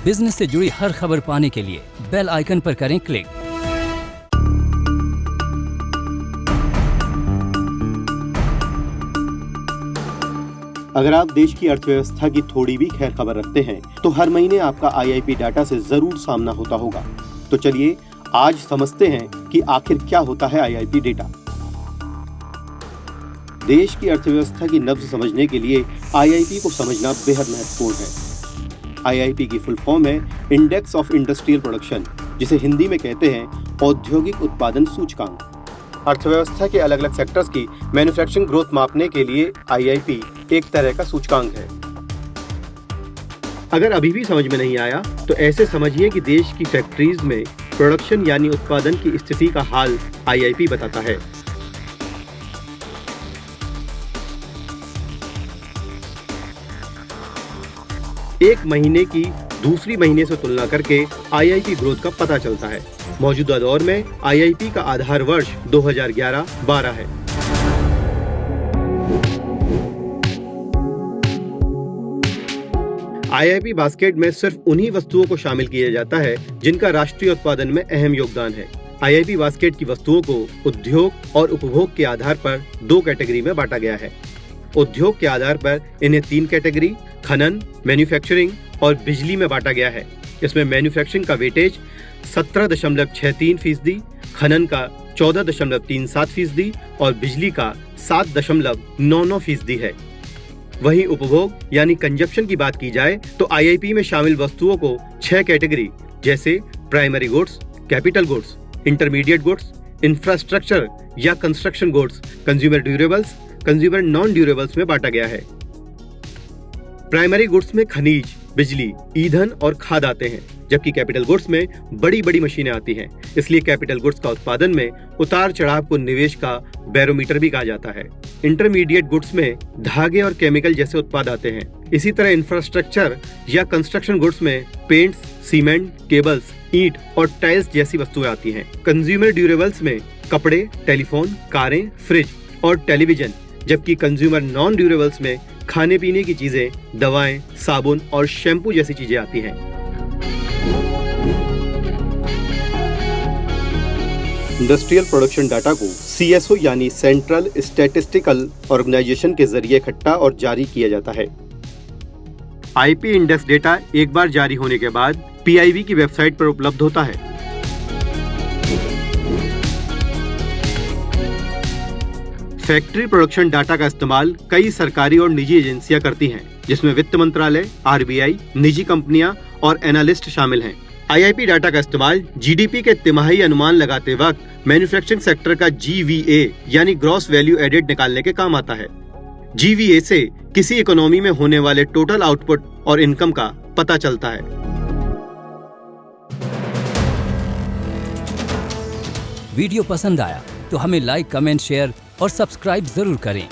Business से जुड़ी हर खबर पाने के लिए बेल आइकन पर करें क्लिक। अगर आप देश की अर्थव्यवस्था की थोड़ी भी खैर खबर रखते हैं तो हर महीने आपका आईआईपी डाटा से जरूर सामना होता होगा। तो चलिए आज समझते हैं कि आखिर क्या होता है आईआईपी डेटा। देश की अर्थव्यवस्था की नब्ज समझने के लिए आईआईपी को समझना बेहद महत्वपूर्ण है। आईआईपी की फुल फॉर्म है इंडेक्स ऑफ इंडस्ट्रियल प्रोडक्शन, जिसे हिंदी में कहते हैं औद्योगिक उत्पादन सूचकांक। अर्थव्यवस्था के अलग अलग सेक्टर्स की मैन्युफैक्चरिंग ग्रोथ मापने के लिए आईआईपी एक तरह का सूचकांक है। अगर अभी भी समझ में नहीं आया तो ऐसे समझिए कि देश की फैक्ट्रीज में प्रोडक्शन यानी उत्पादन की स्थिति का हाल आईआईपी बताता है। एक महीने की दूसरी महीने से तुलना करके आईआईपी ग्रोथ का पता चलता है। मौजूदा दौर में आईआईपी का आधार वर्ष 2011-12 है। आईआईपी बास्केट में सिर्फ उन्हीं वस्तुओं को शामिल किया जाता है जिनका राष्ट्रीय उत्पादन में अहम योगदान है। आईआईपी बास्केट की वस्तुओं को उद्योग और उपभोग के आधार पर दो कैटेगरी में बांटा गया है। उद्योग के आधार पर इन्हें तीन कैटेगरी खनन, मैन्युफैक्चरिंग और बिजली में बांटा गया है। इसमें मैन्युफैक्चरिंग का वेटेज 17.63%, खनन का 14.37% और बिजली का 7.99% है। वहीं उपभोग यानी कंजप्शन की बात की जाए तो आईआईपी में शामिल वस्तुओं को 6 कैटेगरी जैसे primary goods, capital goods, intermediate goods, infrastructure या construction goods, consumer durables, consumer non durables में बांटा गया है। प्राइमरी गुड्स में खनिज, बिजली, ईंधन और खाद आते हैं, जबकि कैपिटल गुड्स में बड़ी बड़ी मशीनें आती हैं। इसलिए कैपिटल गुड्स का उत्पादन में उतार चढ़ाव को निवेश का बैरोमीटर भी कहा जाता है। इंटरमीडिएट गुड्स में धागे और केमिकल जैसे उत्पाद आते हैं। इसी तरह इंफ्रास्ट्रक्चर या कंस्ट्रक्शन गुड्स में पेंट्स, सीमेंट, केबल्स, ईंट और टाइल्स जैसी वस्तुएं आती हैं। कंज्यूमर ड्यूरेबल्स में कपड़े, टेलीफोन, कारें, फ्रिज और टेलीविजन, जबकि कंज्यूमर नॉन ड्यूरेबल्स में खाने पीने की चीजें, दवाएं, साबुन और शैम्पू जैसी चीजें आती हैं। इंडस्ट्रियल प्रोडक्शन डाटा को सीएसओ यानी सेंट्रल स्टैटिस्टिकल ऑर्गेनाइजेशन के जरिए इकट्ठा और जारी किया जाता है। आईपी इंडेक्स डेटा एक बार जारी होने के बाद पीआईबी की वेबसाइट पर उपलब्ध होता है। फैक्ट्री प्रोडक्शन डाटा का इस्तेमाल कई सरकारी और निजी एजेंसियां करती हैं, जिसमें वित्त मंत्रालय, आरबीआई, निजी कंपनियां और एनालिस्ट शामिल हैं। आईआईपी डाटा का इस्तेमाल जीडीपी के तिमाही अनुमान लगाते वक्त मैन्युफैक्चरिंग सेक्टर का जीवीए यानी ग्रॉस वैल्यू एडेड निकालने के काम आता है। जीवीए से किसी इकोनॉमी में होने वाले टोटल आउटपुट और इनकम का पता चलता है। वीडियो पसंद आया तो हमें लाइक, कमेंट, शेयर और सब्सक्राइब जरूर करें।